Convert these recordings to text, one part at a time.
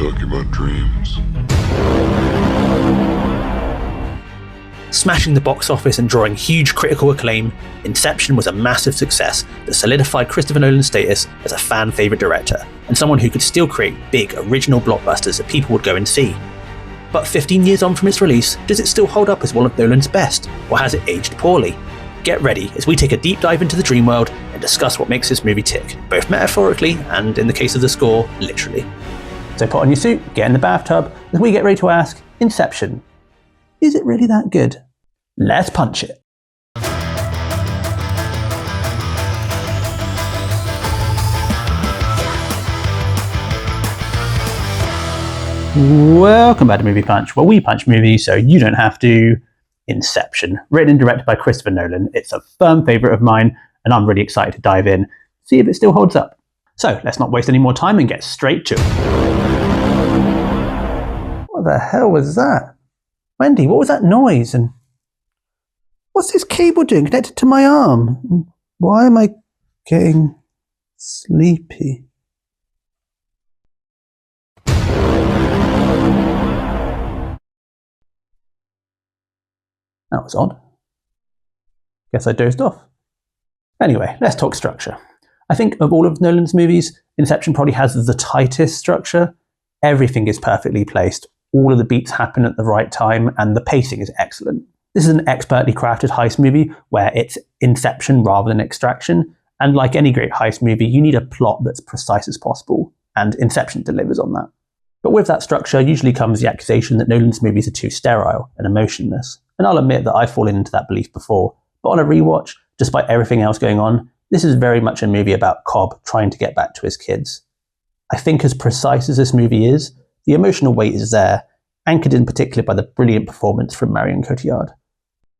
talking about dreams. Smashing the box office and drawing huge critical acclaim, Inception was a massive success that solidified Christopher Nolan's status as a fan favourite director, and someone who could still create big, original blockbusters that people would go and see. But 15 years on from its release, does it still hold up as one of Nolan's best, or has it aged poorly? Get ready as we take a deep dive into the dream world and discuss what makes this movie tick, both metaphorically and, in the case of the score, literally. So put on your suit, get in the bathtub, as we get ready to ask, Inception, is it really that good? Let's punch it. Welcome back to Movie Punch, where we punch movies so you don't have to. Inception, written and directed by Christopher Nolan. It's a firm favourite of mine, and I'm really excited to dive in, see if it still holds up. So let's not waste any more time and get straight to it. What the hell was that? Wendy, what was that noise? And what's this cable doing connected to my arm? Why am I getting sleepy? That was odd. Guess I dozed off. Anyway, let's talk structure. I think of all of Nolan's movies, Inception probably has the tightest structure. Everything is perfectly placed. All of the beats happen at the right time, and the pacing is excellent. This is an expertly crafted heist movie where it's inception rather than extraction, and like any great heist movie, you need a plot that's precise as possible, and Inception delivers on that. But with that structure usually comes the accusation that Nolan's movies are too sterile and emotionless, and I'll admit that I've fallen into that belief before, but on a rewatch, despite everything else going on, this is very much a movie about Cobb trying to get back to his kids. I think as precise as this movie is, the emotional weight is there, anchored in particular by the brilliant performance from Marion Cotillard.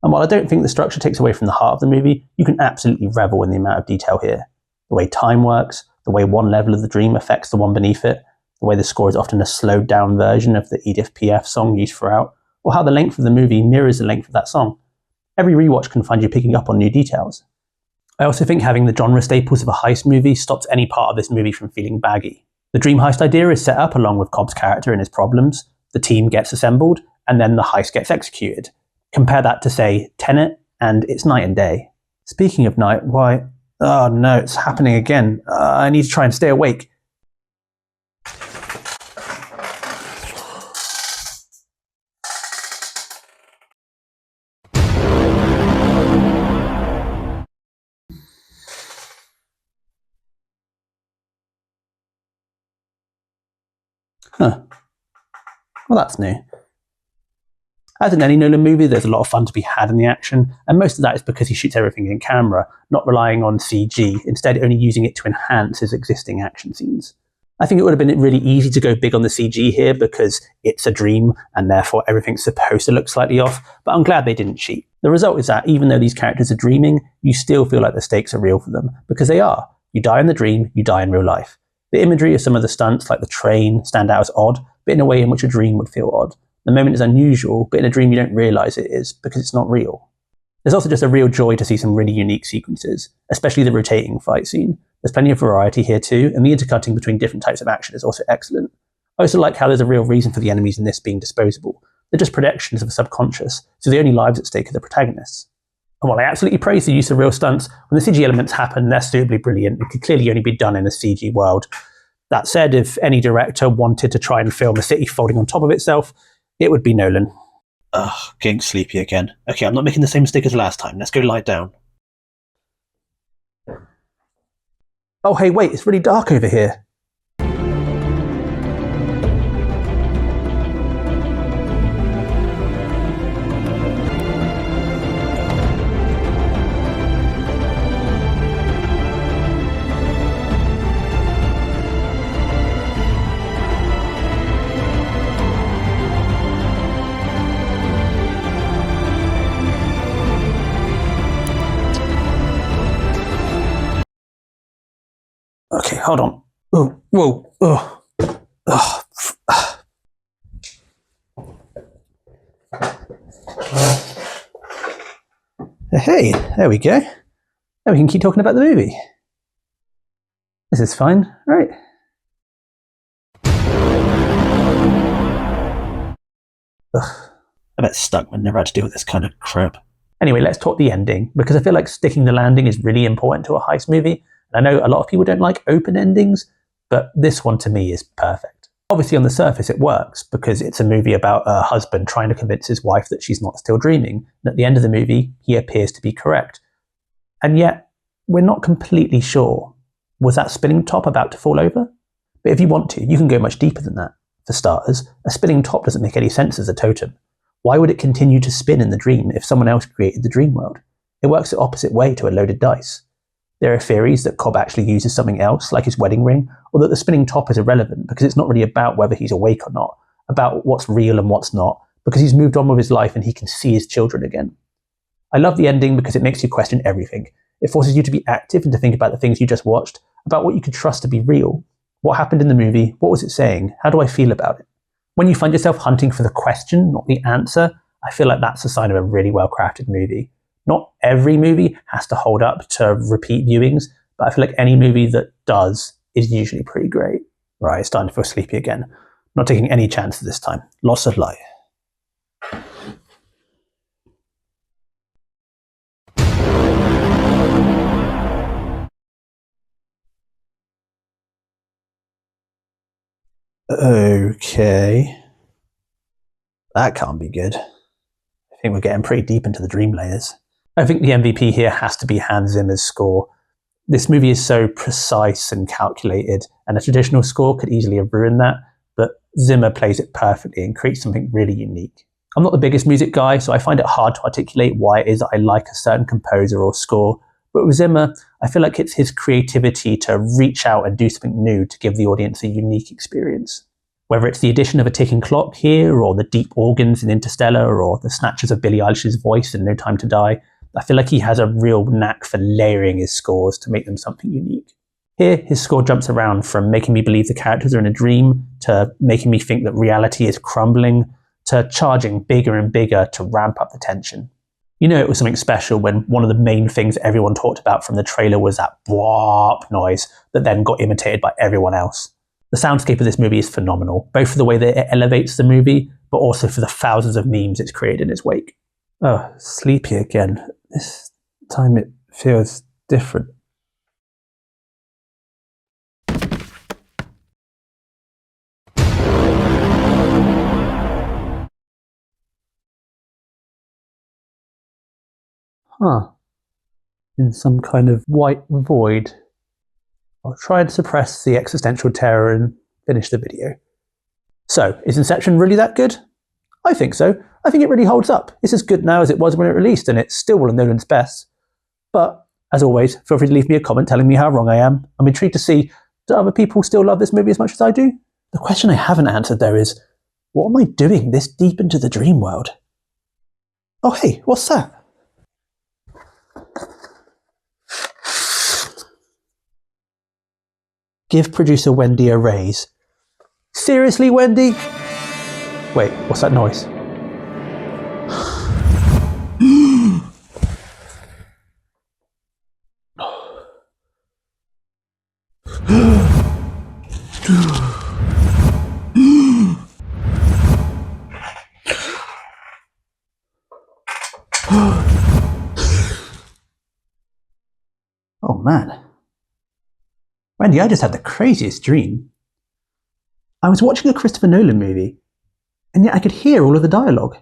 And while I don't think the structure takes away from the heart of the movie, you can absolutely revel in the amount of detail here. The way time works, the way one level of the dream affects the one beneath it, the way the score is often a slowed down version of the Edith Piaf song used throughout, or how the length of the movie mirrors the length of that song. Every rewatch can find you picking up on new details. I also think having the genre staples of a heist movie stops any part of this movie from feeling baggy. The dream heist idea is set up along with Cobb's character and his problems, the team gets assembled, and then the heist gets executed. Compare that to, say, Tenet, and it's night and day. Speaking of night, why... Oh no, it's happening again. I need to try and stay awake. Huh. Well, that's new. As in any Nolan movie, there's a lot of fun to be had in the action, and most of that is because he shoots everything in camera, not relying on CG, instead only using it to enhance his existing action scenes. I think it would have been really easy to go big on the CG here because it's a dream, and therefore everything's supposed to look slightly off, but I'm glad they didn't cheat. The result is that even though these characters are dreaming, you still feel like the stakes are real for them, because they are. You die in the dream, you die in real life. The imagery of some of the stunts, like the train, stand out as odd, but in a way in which a dream would feel odd. The moment is unusual, but in a dream you don't realise it is, because it's not real. There's also just a real joy to see some really unique sequences, especially the rotating fight scene. There's plenty of variety here too, and the intercutting between different types of action is also excellent. I also like how there's a real reason for the enemies in this being disposable. They're just projections of the subconscious, so the only lives at stake are the protagonists. And while I absolutely praise the use of real stunts, when the CG elements happen, they're suitably brilliant. It could clearly only be done in a CG world. That said, if any director wanted to try and film a city folding on top of itself, it would be Nolan. Ugh, getting sleepy again. Okay, I'm not making the same mistake as last time. Let's go lie down. Oh, hey, wait, it's really dark over here. Okay, hold on. Oh, whoa, oh, oh. Hey, there we go. Now we can keep talking about the movie. This is fine, right? Ugh, I bet Stuckman never had to deal with this kind of crap. Anyway, let's talk the ending, because I feel like sticking the landing is really important to a heist movie. And I know a lot of people don't like open endings, but this one to me is perfect. Obviously on the surface it works, because it's a movie about a husband trying to convince his wife that she's not still dreaming. And at the end of the movie, he appears to be correct. And yet, we're not completely sure. Was that spinning top about to fall over? But if you want to, you can go much deeper than that. For starters, a spinning top doesn't make any sense as a totem. Why would it continue to spin in the dream if someone else created the dream world? It works the opposite way to a loaded dice. There are theories that Cobb actually uses something else, like his wedding ring, or that the spinning top is irrelevant because it's not really about whether he's awake or not, about what's real and what's not, because he's moved on with his life and he can see his children again. I love the ending because it makes you question everything. It forces you to be active and to think about the things you just watched, about what you could trust to be real. What happened in the movie? What was it saying? How do I feel about it? When you find yourself hunting for the question, not the answer, I feel like that's a sign of a really well-crafted movie. Not every movie has to hold up to repeat viewings, but I feel like any movie that does is usually pretty great. Right, it's starting to feel sleepy again. Not taking any chances this time. Lots of light. Okay. That can't be good. I think we're getting pretty deep into the dream layers. I think the MVP here has to be Hans Zimmer's score. This movie is so precise and calculated, and a traditional score could easily have ruined that, but Zimmer plays it perfectly and creates something really unique. I'm not the biggest music guy, so I find it hard to articulate why it is that I like a certain composer or score, but with Zimmer, I feel like it's his creativity to reach out and do something new to give the audience a unique experience. Whether it's the addition of a ticking clock here, or the deep organs in Interstellar, or the snatches of Billie Eilish's voice in No Time to Die, I feel like he has a real knack for layering his scores to make them something unique. Here, his score jumps around from making me believe the characters are in a dream, to making me think that reality is crumbling, to charging bigger and bigger to ramp up the tension. You know it was something special when one of the main things everyone talked about from the trailer was that bwop noise that then got imitated by everyone else. The soundscape of this movie is phenomenal, both for the way that it elevates the movie, but also for the thousands of memes it's created in its wake. Oh, sleepy again. This time it feels different. Huh. In some kind of white void. I'll try and suppress the existential terror and finish the video. So, is Inception really that good? I think so. I think it really holds up. It's as good now as it was when it released, and it's still one of Nolan's best. But, as always, feel free to leave me a comment telling me how wrong I am. I'm intrigued to see, do other people still love this movie as much as I do? The question I haven't answered, though, is, what am I doing this deep into the dream world? Oh, hey, what's that? Give producer Wendy a raise. Seriously, Wendy? Wait, what's that noise? Oh man. Wendy, I just had the craziest dream. I was watching a Christopher Nolan movie, and yet I could hear all of the dialogue.